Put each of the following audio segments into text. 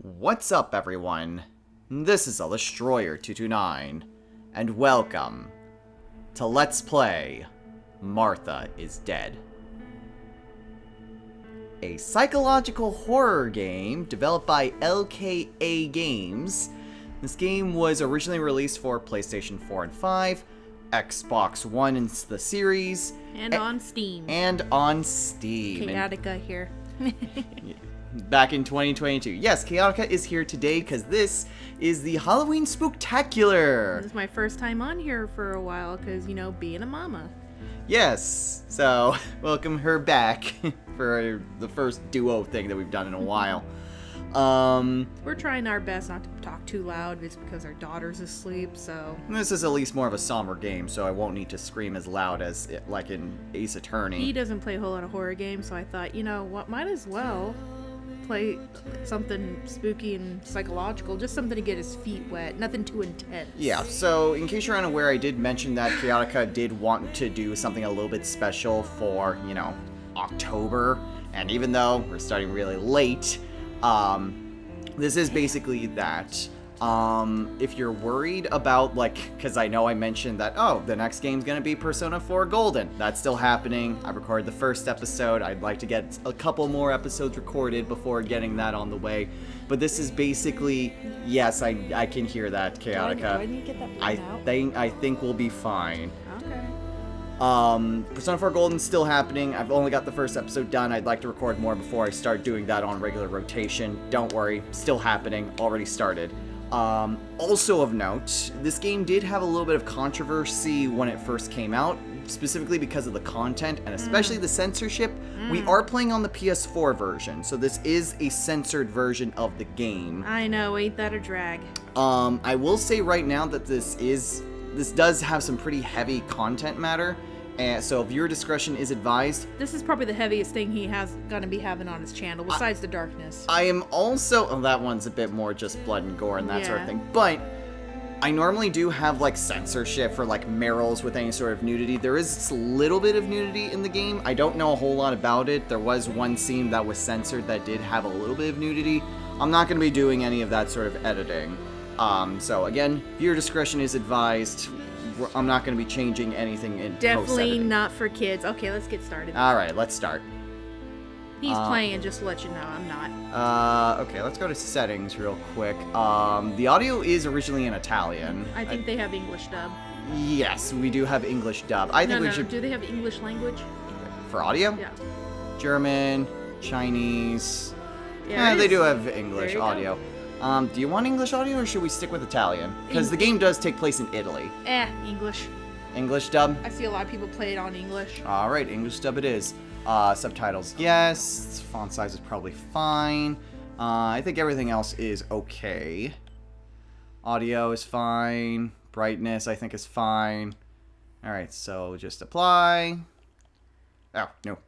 What's up, everyone? This is a Destroyer229, and welcome to Let's Play Martha is Dead. A psychological horror game developed by LKA Games. This game was originally released for PlayStation 4 and 5, Xbox One in the series, and on Steam. Chaotica here. Back in 2022. Yes, Chaotica is here today because this is the Halloween Spooktacular. This is my first time on here for a while because, you know, being a mama. Yes, so welcome her back for the first duo thing that we've done in a while. We're trying our best not to talk too loud just because our daughter's asleep, so... This is at least more of a somber game, so I won't need to scream as loud as, like in Ace Attorney. He doesn't play a whole lot of horror games, so I thought, you know what, might as well play something spooky and psychological, just something to get his feet wet, nothing too intense. Yeah, so in case you're unaware, I did mention that Chaotica did want to do something a little bit special for, you know, October, and even though we're starting really late, this is basically that. If you're worried about, like, because I know I mentioned that, oh, the next game's gonna be Persona 4 Golden. That's still happening. I recorded the first episode. I'd like to get a couple more episodes recorded before getting that on the way. But this is basically, yes, I can hear that, Chaotica. Do I need to get that out? I think we'll be fine. Okay. Persona 4 Golden's still happening. I've only got the first episode done. I'd like to record more before I start doing that on regular rotation. Don't worry, still happening. Already started. Also of note, this game did have a little bit of controversy when it first came out, specifically because of the content and especially the censorship. We are playing on the PS4 version, so this is a censored version of the game. I know, ain't that a drag? I will say right now that this does have some pretty heavy content matter, and so viewer discretion is advised. This is probably the heaviest thing he has gonna be having on his channel, besides the darkness. I am also, oh, that one's a bit more just blood and gore and that sort of Yeah. thing, but I normally do have like censorship for like Meryl's with any sort of nudity. There is a little bit of nudity in the game. I don't know a whole lot about it. There was one scene that was censored that did have a little bit of nudity. I'm not going to be doing any of that sort of editing. So again, viewer discretion is advised. I'm not going to be changing anything in Definitely post-editing. not for kids. Okay, let's get started. Alright, let's start. He's playing, just to let you know, I'm not. Okay, let's go to settings real quick. The audio is originally in Italian. I think they have English dub. Yes, we do have English dub. I think we should... Do they have English language? For audio? Yeah. German, Chinese... Yeah, they do have English There you audio. Do you want English audio or should we stick with Italian? Because the game does take place in Italy. English. English dub? I see a lot of people play it on English. Alright, English dub it is. Subtitles, yes. Font size is probably fine. I think everything else is okay. Audio is fine. Brightness, I think, is fine. Alright, so just apply. Oh, no.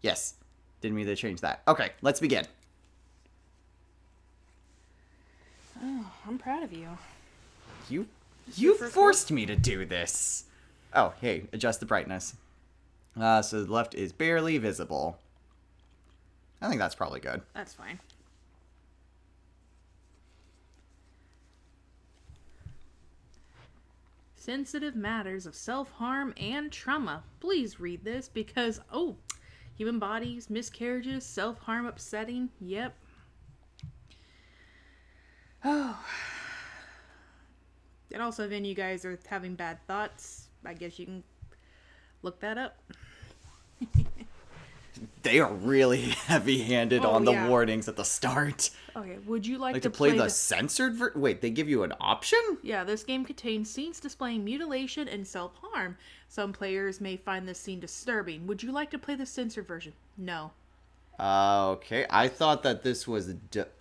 Yes. Didn't mean to change that. Okay, let's begin. Oh, I'm proud of you. You forced me to do this. Oh, hey, adjust the brightness. So the left is barely visible. I think that's probably good. That's fine. Sensitive matters of self-harm and trauma. Please read this because, human bodies, miscarriages, self-harm upsetting. Yep. Oh. And also, if any of you guys are having bad thoughts, I guess you can look that up. They are really heavy-handed on the yeah. warnings at the start. Okay, would you like To to play the censored Wait, they give you an option? Yeah, this game contains scenes displaying mutilation and self-harm. Some players may find this scene disturbing. Would you like to play the censored version? No. Okay, I thought that this was...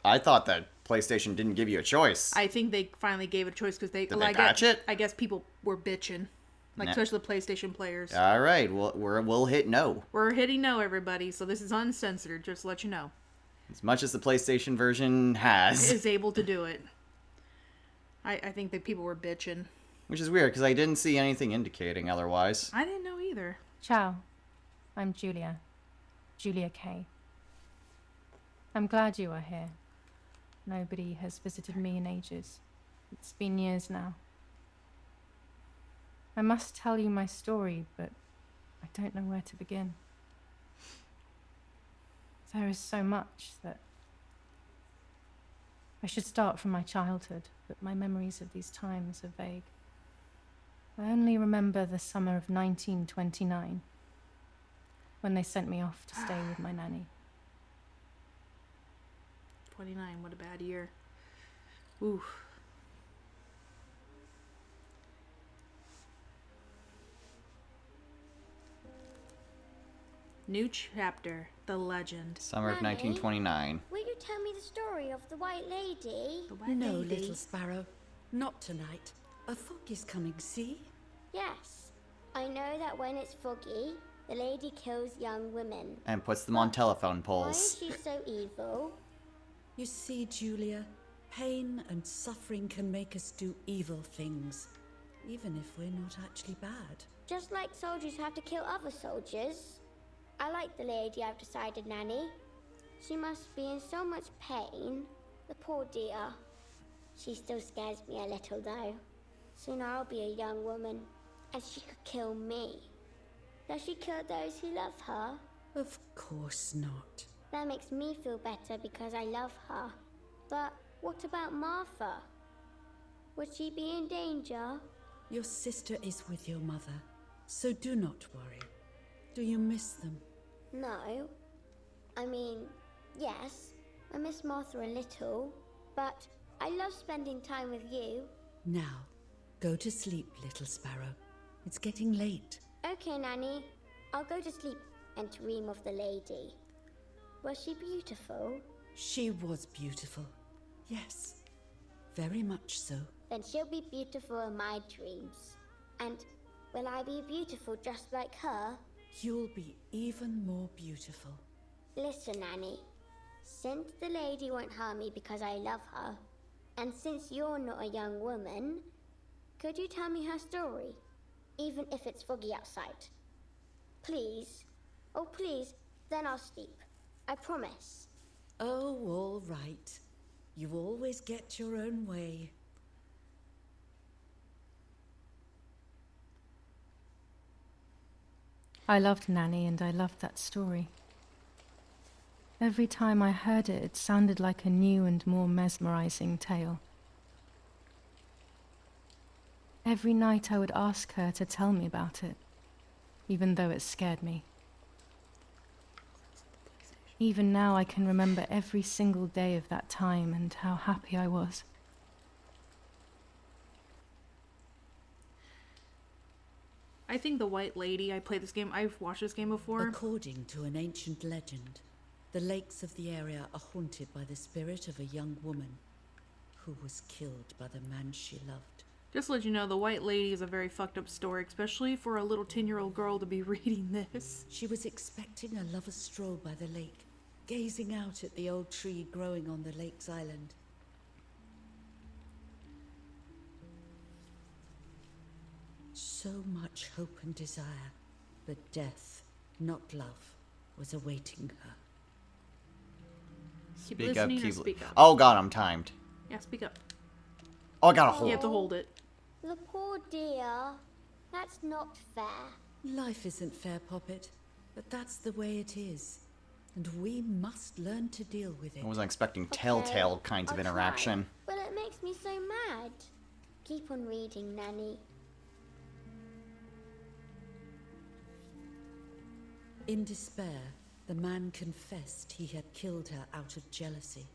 I thought that PlayStation didn't give you a choice. I think they finally gave it a choice because they... Did they patch it? I guess people were bitching. Like, especially the PlayStation players. Alright, we'll hit no. We're hitting no, everybody, so this is uncensored, just to let you know. As much as the PlayStation version has. Is able to do it. I think that people were bitching. Which is weird, because I didn't see anything indicating otherwise. I didn't know either. Ciao, I'm Giulia. Giulia K. I'm glad you are here. Nobody has visited me in ages. It's been years now. I must tell you my story, but I don't know where to begin. There is so much that... I should start from my childhood, but my memories of these times are vague. I only remember the summer of 1929, when they sent me off to stay with my nanny. 29, what a bad year. Ooh. New chapter, the legend. Summer of Nanny? 1929. Will you tell me the story of the White Lady? The White No, Lady. little sparrow. Not tonight. A fog is coming, see? Yes. I know that when it's foggy, the lady kills young women. And puts them on telephone Why is poles. she so evil? You see, Giulia, pain and suffering can make us do evil things, even if we're not actually bad. Just like soldiers have to kill other soldiers. I like the lady, I've decided, Nanny. She must be in so much pain. The poor dear. She still scares me a little, though. Soon I'll be a young woman, and she could kill me. Does she kill those who love her? Of course not. That makes me feel better because I love her. But what about Martha? Would she be in danger? Your sister is with your mother, so do not worry. Do you miss them? No. I mean, yes, I miss Martha a little, but I love spending time with you. Now, go to sleep, little sparrow. It's getting late. Okay, Nanny. I'll go to sleep and dream of the lady. Was she beautiful? She was beautiful. Yes, very much so. Then she'll be beautiful in my dreams. And will I be beautiful just like her? You'll be even more beautiful. Listen, Nanny. Since the lady won't harm me because I love her, and since you're not a young woman, could you tell me her story? Even if it's foggy outside. Please. Oh, please. Then I'll sleep. I promise. Oh, all right. You always get your own way. I loved Nanny and I loved that story. Every time I heard it, it sounded like a new and more mesmerizing tale. Every night I would ask her to tell me about it, even though it scared me. Even now I can remember every single day of that time and how happy I was. I think the White Lady, I played this game, I've watched this game before. According to an ancient legend, the lakes of the area are haunted by the spirit of a young woman who was killed by the man she loved. Just to let you know, the White Lady is a very fucked up story, especially for a little 10-year-old girl to be reading this. She was expecting a lover's stroll by the lake, gazing out at the old tree growing on the lake's island. So much hope and desire, but death, not love, was awaiting her. Keep Speak up, listening or keep... speak up? Oh god, I'm timed. Yeah, speak up. Oh, I gotta hold. You have to hold it. The poor dear. That's not fair. Life isn't fair, Poppet, but that's the way it is. And we must learn to deal with it. I wasn't expecting Okay, telltale kinds of I'll interaction. try, but it makes me so mad. Keep on reading, Nanny. In despair, the man confessed he had killed her out of jealousy.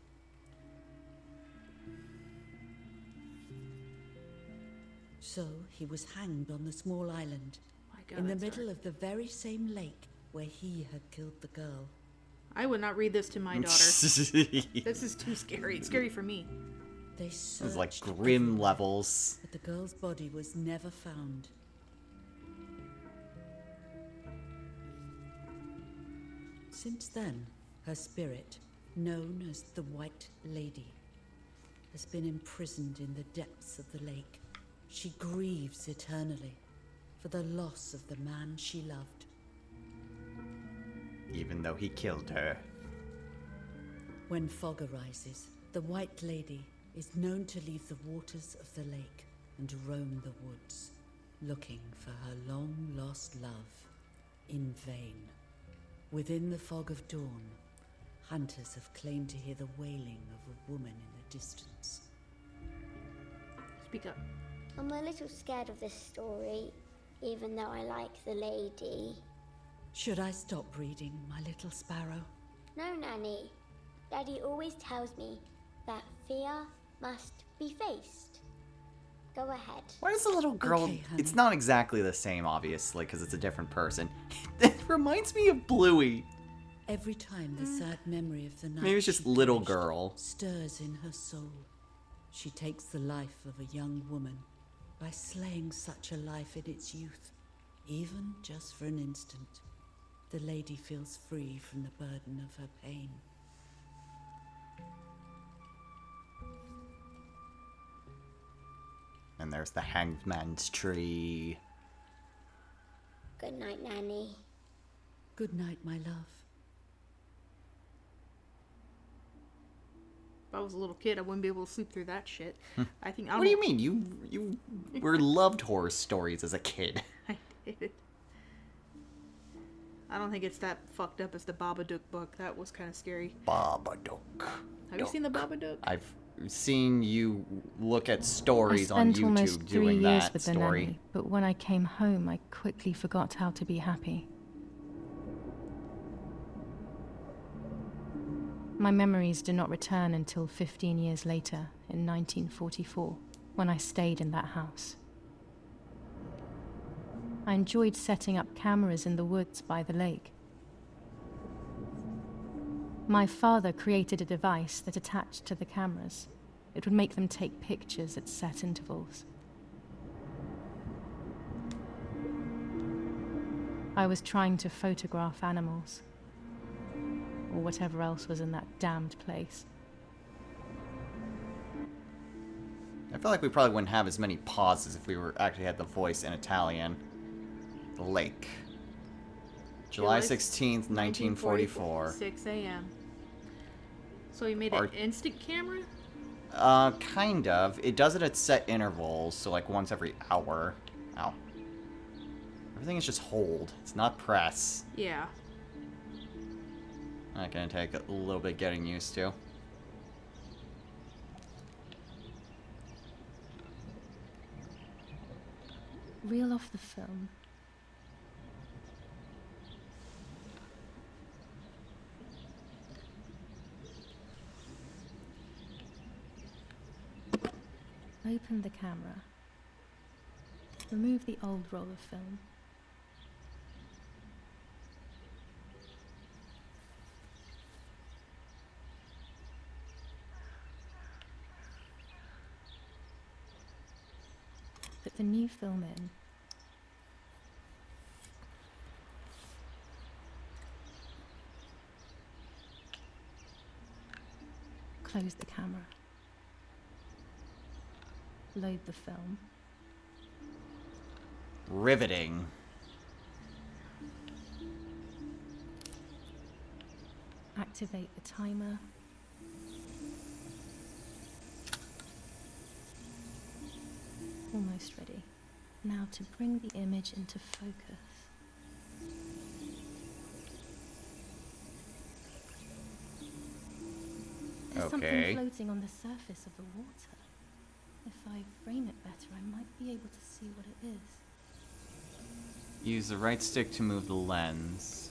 So he was hanged on the small island, My God, in the that's middle dark. of the very same lake where he had killed the girl. I would not read this to my daughter. This is too scary. It's scary for me. They It's searched like grim everywhere, levels. but the girl's body was never found. Since then, her spirit, known as the White Lady, has been imprisoned in the depths of the lake. She grieves eternally for the loss of the man she loved. Even though he killed her. When fog arises, The White Lady is known to leave the waters of the lake and roam the woods, looking for her long-lost love in vain. Within the fog of dawn, hunters have claimed to hear the wailing of a woman in the distance. Speak up. I'm a little scared of this story, even though I like the lady. Should I stop reading, my little sparrow? No, Nanny. Daddy always tells me that fear must be faced. Go ahead. Why does the little girl... Okay, honey. It's not exactly the same, obviously, because it's a different person. It reminds me of Bluey. Every time the sad memory of the night Maybe it's just she little perished girl. stirs in her soul. She takes the life of a young woman by slaying such a life in its youth. Even just for an instant, the lady feels free from the burden of her pain. And there's the hangman's tree. Good night, Nanny. Good night, my love. If I was a little kid, I wouldn't be able to sleep through that shit. I think. What do you mean? You were loved horror stories as a kid. I did. I don't think it's that fucked up as the Babadook book. That was kind of scary. Babadook. Have you seen the Babadook? I've seen you look at stories I on spent almost YouTube 3 doing years that with the story. nanny, but when I came home, I quickly forgot how to be happy. My memories do not return until 15 years later, in 1944, when I stayed in that house. I enjoyed setting up cameras in the woods by the lake. My father created a device that attached to the cameras. It would make them take pictures at set intervals. I was trying to photograph animals, or whatever else was in that damned place. I feel like we probably wouldn't have as many pauses if we actually had the voice in Italian. The lake. July 16th, 1944. 6 a.m. So you made an instant camera? Kind of. It does it at set intervals, so like once every hour. Ow. Everything is just hold. It's not press. Yeah. Not gonna take a little bit getting used to. Reel off the film. Open the camera. Remove the old roll of film. Put the new film in. Close the camera. Load the film. Riveting. Activate the timer. Almost ready. Now to bring the image into focus. There's Okay. something floating on the surface of the water. If I frame it better, I might be able to see what it is. Use the right stick to move the lens.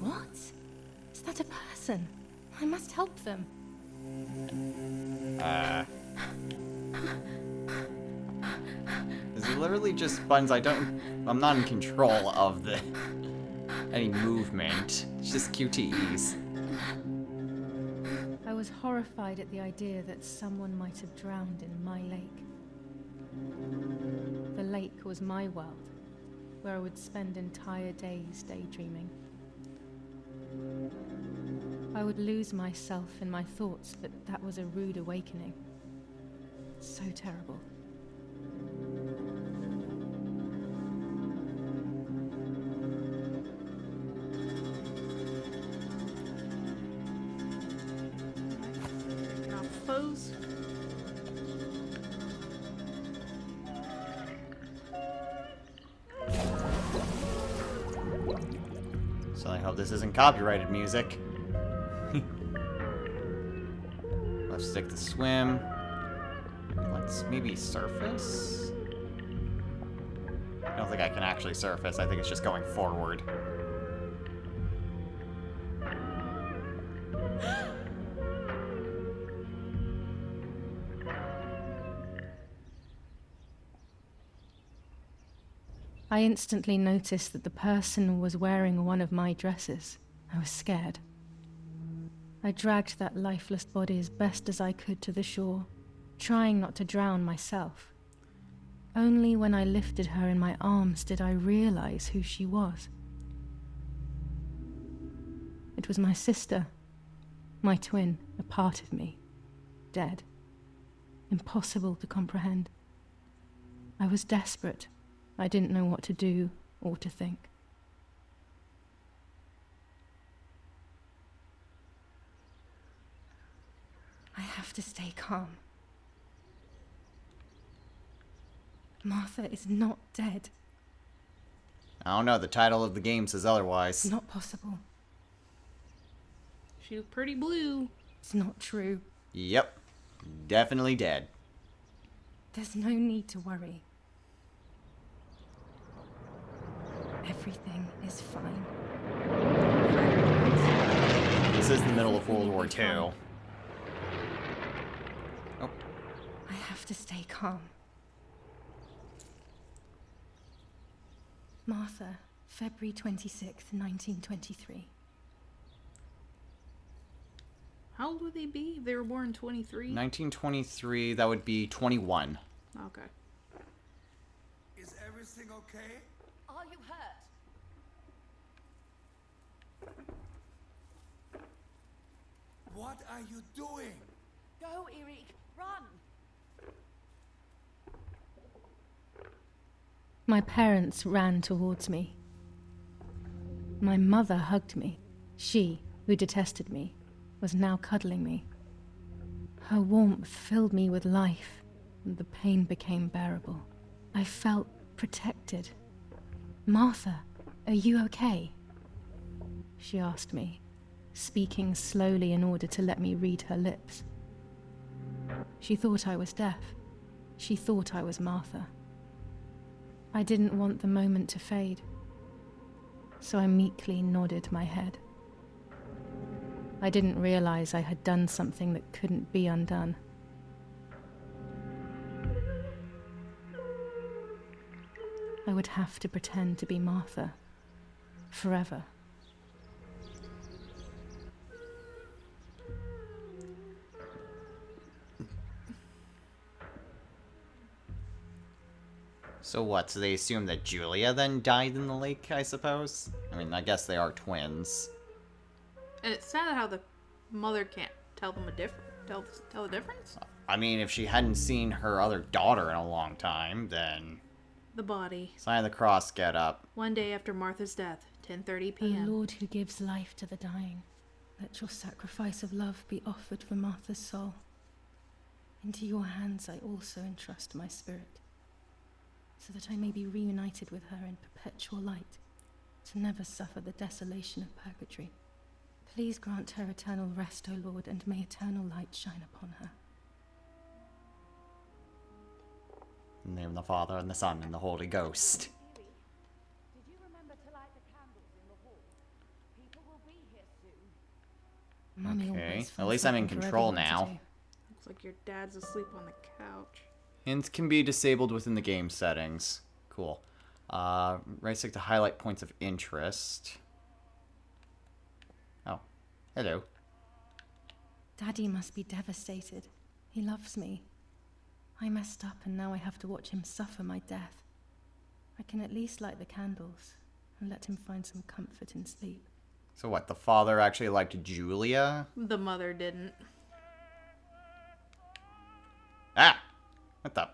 What? Is that a person? I must help them. This is literally just buttons. I'm not in control of any movement. It's just QTEs. I was horrified at the idea that someone might have drowned in my lake. The lake was my world, where I would spend entire days daydreaming. I would lose myself in my thoughts, but that was a rude awakening. So terrible. So I hope this isn't copyrighted music. Left stick to swim. Let's maybe surface? I don't think I can actually surface. I think it's just going forward. I instantly noticed that the person was wearing one of my dresses. I was scared. I dragged that lifeless body as best as I could to the shore, trying not to drown myself. Only when I lifted her in my arms did I realize who she was. It was my sister, my twin, a part of me, dead. Impossible to comprehend. I was desperate. I didn't know what to do or to think. I have to stay calm. Martha is not dead. I don't know, the title of the game says otherwise. It's not possible. She was pretty blue. It's not true. Yep. Definitely dead. There's no need to worry. Everything is fine. This is the middle of World War II. Oh. I have to stay calm. Martha, February 26th, 1923. How old would they be if they were born in 23? 1923, that would be 21. Okay. Is everything okay? Are you hurt? What are you doing? Go, Eric, run! My parents ran towards me. My mother hugged me. She, who detested me, was now cuddling me. Her warmth filled me with life, and the pain became bearable. I felt protected. Martha, are you okay? She asked me, speaking slowly in order to let me read her lips. She thought I was deaf. She thought I was Martha. I didn't want the moment to fade, so I meekly nodded my head. I didn't realize I had done something that couldn't be undone. I would have to pretend to be Martha forever. So what, so they assume that Giulia then died in the lake, I suppose? I mean, I guess they are twins. And it's sad how the mother can't tell them tell the difference. I mean, if she hadn't seen her other daughter in a long time, then... The body. Sign of the Cross, get up. One day after Martha's death, 10:30 O p.m. Lord who gives life to the dying, let your sacrifice of love be offered for Martha's soul. Into your hands I also entrust my spirit, so that I may be reunited with her in perpetual light, to never suffer the desolation of purgatory. Please grant her eternal rest, O Lord, and may eternal light shine upon her. In the name of the Father, and the Son, and the Holy Ghost. Did you remember to light the candles in the hall? People will be here soon. Mummy Okay, always at finds least I'm in something for control everyone to now. do. Looks like your dad's asleep on the couch. Hints can be disabled within the game settings. Cool. Right stick to highlight points of interest. Oh, hello. Daddy must be devastated. He loves me. I messed up and now I have to watch him suffer my death. I can at least light the candles and let him find some comfort in sleep. So what, the father actually liked Giulia? The mother didn't. Ah! What the?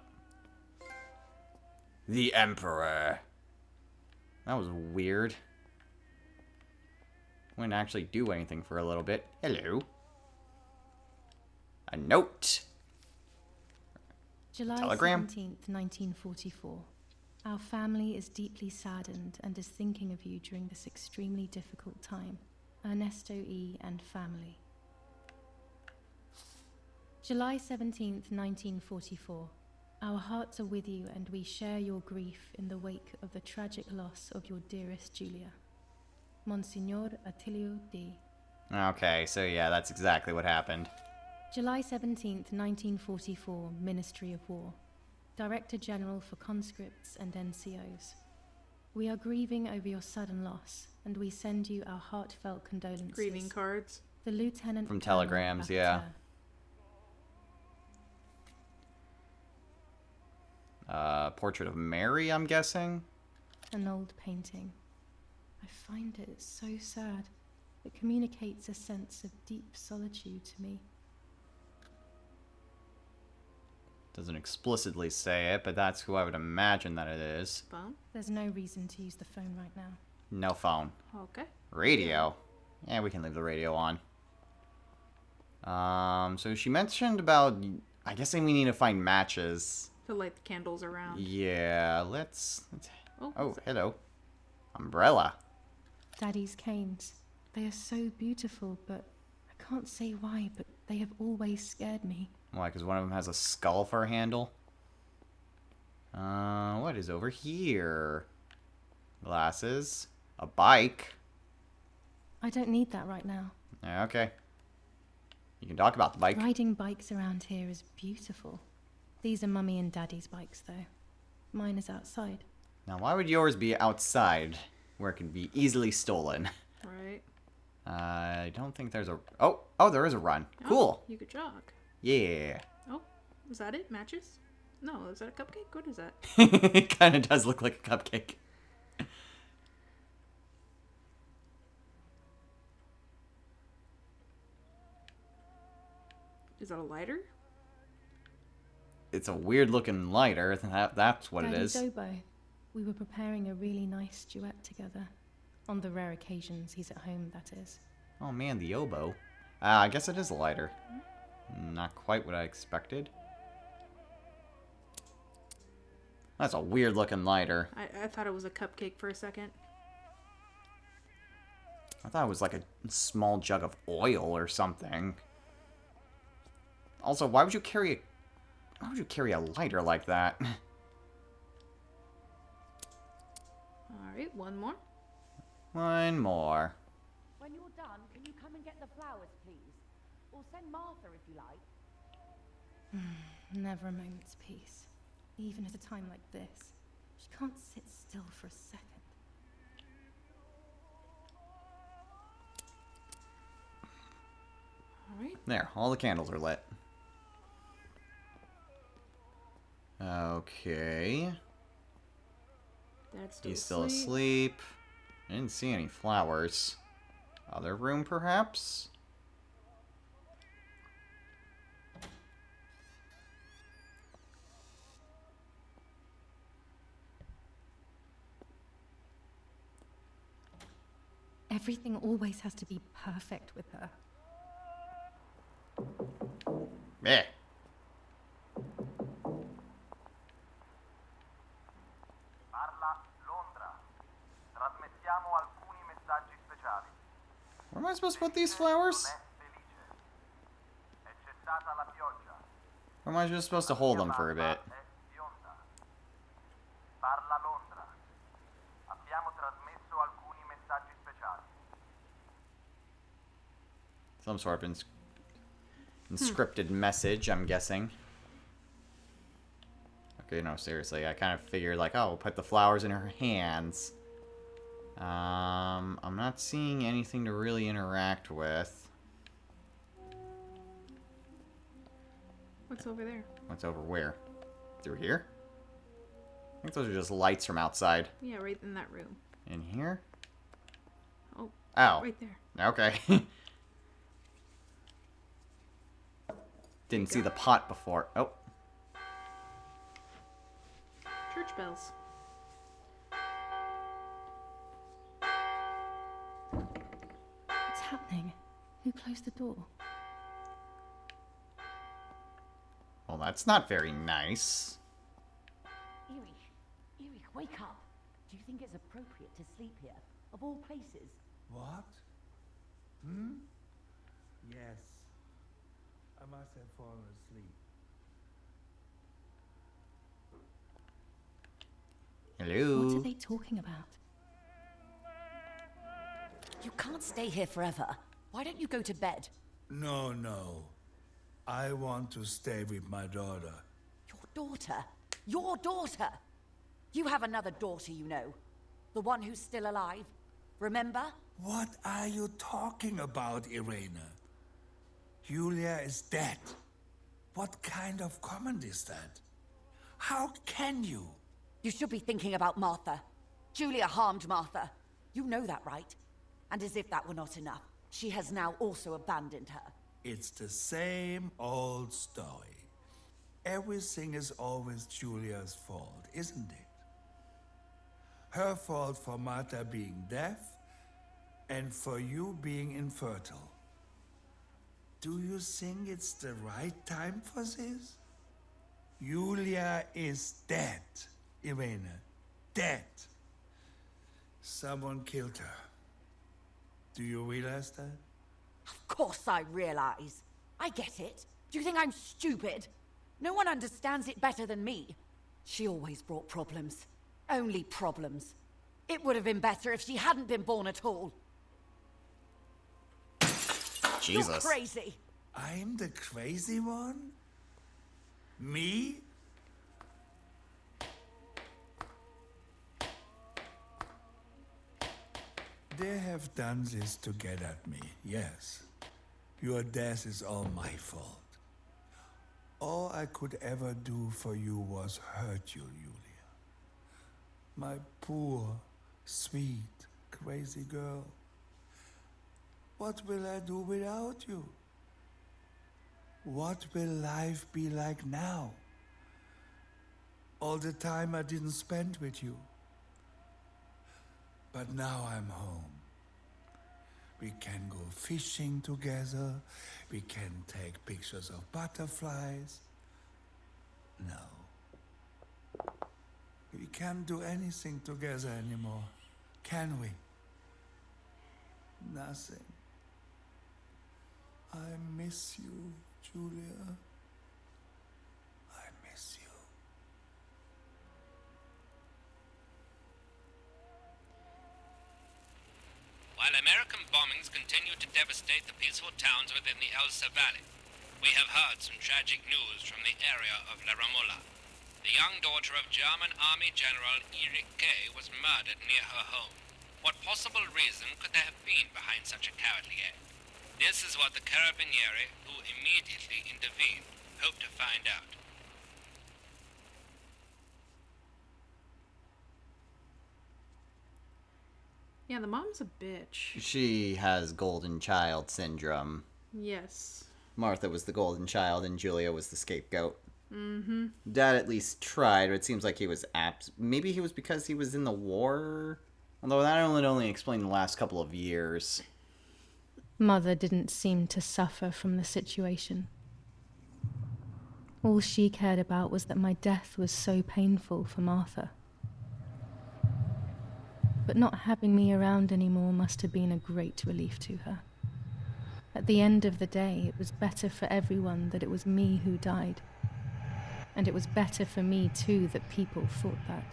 The Emperor. That was weird. Wouldn't actually do anything for a little bit. Hello. A note. July Telegram? 17th, 1944. Our family is deeply saddened and is thinking of you during this extremely difficult time. Ernesto E. and family. July 17th, 1944. Our hearts are with you and we share your grief in the wake of the tragic loss of your dearest Giulia. Monsignor Attilio D. Okay, so yeah, that's exactly what happened. July 17th, 1944, Ministry of War. Director General for Conscripts and NCOs. We are grieving over your sudden loss, and we send you our heartfelt condolences. Grieving cards. The Lieutenant From Colonel telegrams, yeah. Portrait of Mary, I'm guessing? An old painting. I find it so sad. It communicates a sense of deep solitude to me. Doesn't explicitly say it, but that's who I would imagine that it is. Phone? There's no reason to use the phone right now. No phone. Okay. Radio. Yeah, we can leave the radio on. So she mentioned about, I guess we need to find matches. To light the candles around. Yeah, let's Oh, oh, hello. Umbrella. Daddy's canes. They are so beautiful, but I can't say why, but they have always scared me. Why, because one of them has a skull for a handle? What is over here? Glasses. A bike. I don't need that right now. Yeah, okay. You can talk about the bike. Riding bikes around here is beautiful. These are Mummy and Daddy's bikes, though. Mine is outside. Now, why would yours be outside, where it can be easily stolen? Right. I don't think there's a... Oh, there is a run. Oh, Cool. You could jog. Yeah. Oh, is that it? Matches? No, is that a cupcake? What is that? It kind of does look like a cupcake. Is that a lighter? It's a weird-looking lighter. That's what it Daddy's is. oboe. We were preparing a really nice duet together. On the rare occasions he's at home, that is. Oh man, the oboe. I guess it is a lighter. Not quite what I expected. That's a weird-looking lighter. I thought it was a cupcake for a second. I thought it was like a small jug of oil or something. Also, why would you carry a lighter like that? Alright, one more. One more. When you're done, can you come and get the flowers, please? Or send Martha if you like. Never a moment's peace. Even at a time like this. She can't sit still for a second. Alright. There, all the candles are lit. Okay. Dad's still He's still asleep. asleep. I didn't see any flowers. Other room, perhaps? Everything always has to be perfect with her. Yeah. Parla Londra. Trasmettiamo alcuni messaggi speciali. Where am I supposed to put these flowers? Non è felice. È cessata la pioggia. Or am I just supposed to hold them for a bit? È bionda. Parla Londra. Abbiamo trasmesso alcuni messaggi speciali. Some sort of inscripted message, I'm guessing. Okay, no, seriously. I kind of figured, like, oh, we'll put the flowers in her hands. I'm not seeing anything to really interact with. What's over there? What's over where? Through here? I think those are just lights from outside. Yeah, right in that room. In here? Oh. Oh. Right there. Okay. Didn't see the pot before. Oh. Church bells. What's happening? Who closed the door? Well, that's not very nice. Erich, Wake up. Do you think it's appropriate to sleep here, of all places? What? Yes. I must have fallen asleep. Hello? What are they talking about? You can't stay here forever. Why don't you go to bed? No, no. I want to stay with my daughter. Your daughter? Your daughter? You have another daughter, you know. The one who's still alive. Remember? What are you talking about, Irena? Giulia is dead. What kind of comment is that? How can you? You should be thinking about Martha. Giulia harmed Martha. You know that, right? And as if that were not enough, she has now also abandoned her. It's the same old story. Everything is always Giulia's fault, isn't it? Her fault for Martha being deaf, and for you being infertile. Do you think it's the right time for this? Giulia is dead, Irena. Dead. Someone killed her. Do you realize that? Of course I realize. I get it. Do you think I'm stupid? No one understands it better than me. She always brought problems. Only problems. It would have been better if she hadn't been born at all. Jesus. You're crazy. I'm the crazy one? Me? They have done this to get at me, yes. Your death is all my fault. All I could ever do for you was hurt you, Giulia. My poor, sweet, crazy girl. What will I do without you? What will life be like now? All the time I didn't spend with you. But now I'm home. We can go fishing together. We can take pictures of butterflies. No. We can't do anything together anymore, can we? Nothing. I miss you, Giulia. I miss you. While American bombings continue to devastate the peaceful towns within the Elsa Valley, we have heard some tragic news from the area of La Ramola. The young daughter of German Army General Erich K. was murdered near her home. What possible reason could there have been behind such a cowardly act? This is what the Carabinieri, who immediately intervened, hope to find out. Yeah, the mom's a bitch. She has golden child syndrome. Yes. Martha was the golden child and Giulia was the scapegoat. Mm-hmm. Dad at least tried, but it seems like he was maybe he was because he was in the war? Although that only explained the last couple of years. Mother didn't seem to suffer from the situation. All she cared about was that my death was so painful for Martha. But not having me around anymore must have been a great relief to her. At the end of the day, it was better for everyone that it was me who died. And it was better for me too that people thought that.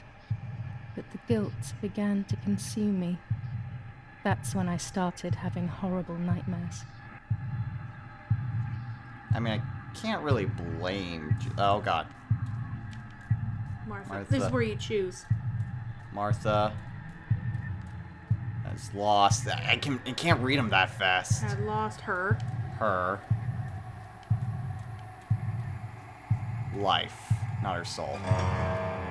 But the guilt began to consume me. That's when I started having horrible nightmares. I mean, I can't really blame... Oh, God. Martha. This is where you choose. Martha has lost... I can't read them that fast. Had lost her. Her. Life. Not her soul.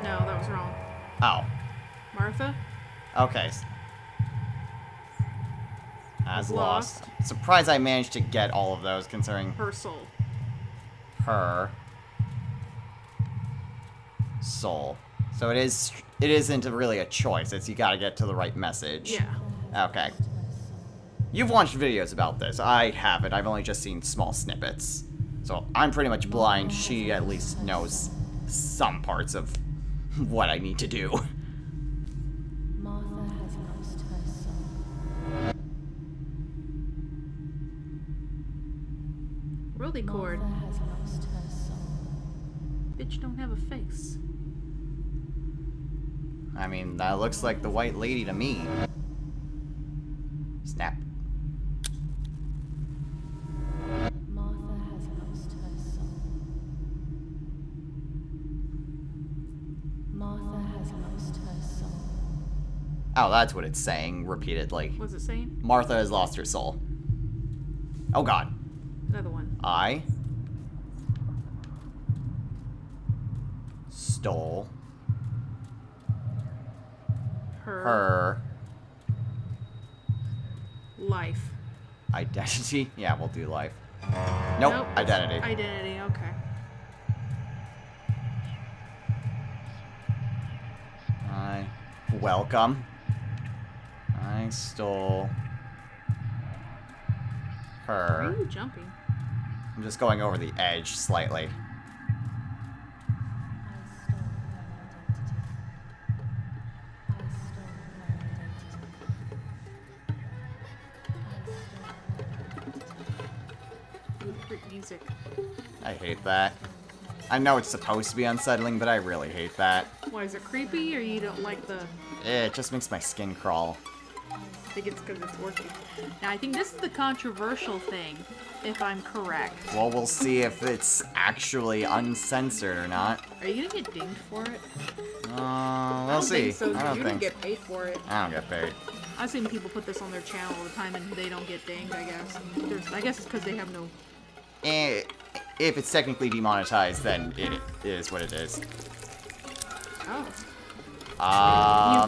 No, that was wrong. Oh. Martha? Okay. Has lost. Surprised I managed to get all of those, considering... Her soul. Her soul. So it isn't really a choice. It's you gotta get to the right message. Yeah. Okay. You've watched videos about this. I haven't. I've only just seen small snippets. So I'm pretty much blind. She at least knows some parts of what I need to do. Roly cord. Martha has lost her soul. Bitch don't have a face. I mean, that looks like the white lady to me. Snap. Martha has lost her soul. Martha has lost her soul. Oh, that's what it's saying repeatedly. What's it saying? Martha has lost her soul. Oh god. Another one. I stole her life. identity. Yeah, we'll do life. Nope, identity. Identity, okay. Welcome. I stole Why her. are you jumping? I'm just going over the edge slightly. Great music. I hate that. I know it's supposed to be unsettling, but I really hate that. Why, is it creepy or you don't like the... It just makes my skin crawl. I think it's because it's working. Now, I think this is the controversial thing, if I'm correct. Well, we'll see if it's actually uncensored or not. Are you gonna get dinged for it? We'll see. So I don't you think. didn't get paid for it. I don't get paid. I've seen people put this on their channel all the time and they don't get dinged, I guess. I guess it's because they have no... If it's technically demonetized, then it is what it is. Oh.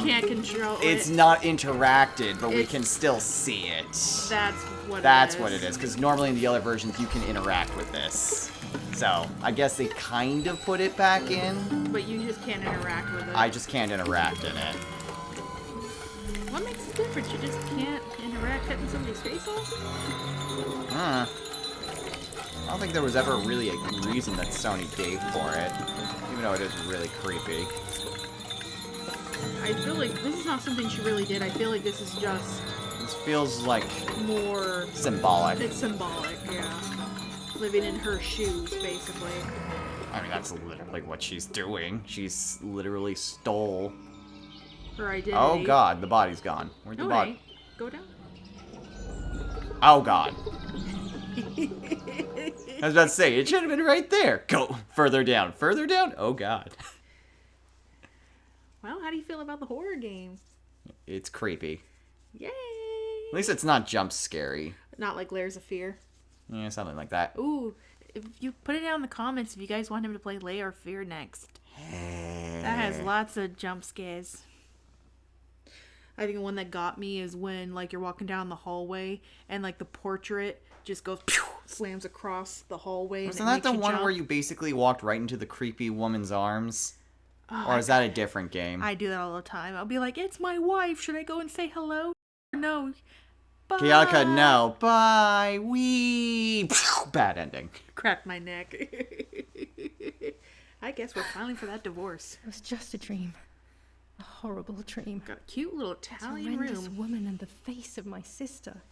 You can't control it. It's not interacted, but we It's- can still see it. That's what That's it is. what it is, because normally in the other versions you can interact with this. So, I guess they kind of put it back in. But you just can't interact with it. I just can't interact in it. What makes the difference? You just can't interact cutting somebody's face off? Huh. I don't think there was ever really a reason that Sony gave for it, even though it is really creepy. I feel like this is not something she really did. I feel like this is just This feels like more... symbolic. It's symbolic, yeah. Living in her shoes, basically. I mean, that's literally what she's doing. She's literally stole. Her identity. Oh god, the body's gone. Where'd the No body? way. Go down. Oh god. I was about to say, it should have been right there. Go further down. Further down? Oh god. Well, how do you feel about the horror game? It's creepy. Yay! At least it's not jump scary. Not like Layers of Fear. Yeah, something like that. Ooh, if you put it down in the comments if you guys want him to play Layer of Fear next. That has lots of jump scares. I think the one that got me is when, like, you're walking down the hallway and, like, the portrait just goes, pew, slams across the hallway. Wasn't that the one where you basically walked right into the creepy woman's arms? Or is that a different game? I do that all the time. I'll be like, it's my wife. Should I go and say hello? No. Bye. Chaotica, no. Bye. Wee. Bad ending. Cracked my neck. I guess we're filing for that divorce. It was just a dream. A horrible dream. Got a cute little Italian Horrendous room. woman and the face of my sister.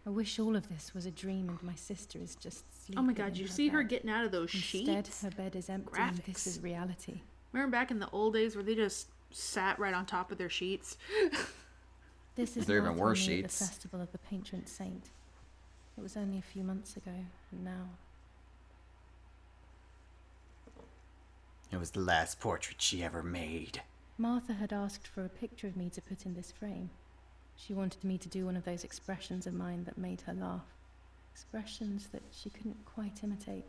I wish all of this was a dream and my sister is just sleeping. Oh my god, in you her see her bed. getting out of those Instead, sheets? her bed is empty and this Graphics. is reality. Remember back in the old days where they just sat right on top of their sheets? This is There even Martha were and me at sheets. the festival of the patron saint. It was only a few months ago, and now It was the last portrait she ever made. Martha had asked for a picture of me to put in this frame. She wanted me to do one of those expressions of mine that made her laugh. Expressions that she couldn't quite imitate.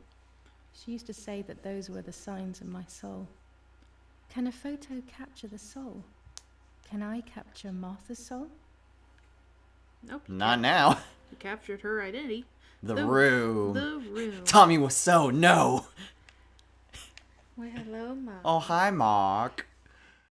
She used to say that those were the signs of my soul. Can a photo capture the soul? Can I capture Martha's soul? Nope. Not now. You captured her identity. The room. The room. Tommy was so no. Well, hello, Mom. Oh, hi, Mark.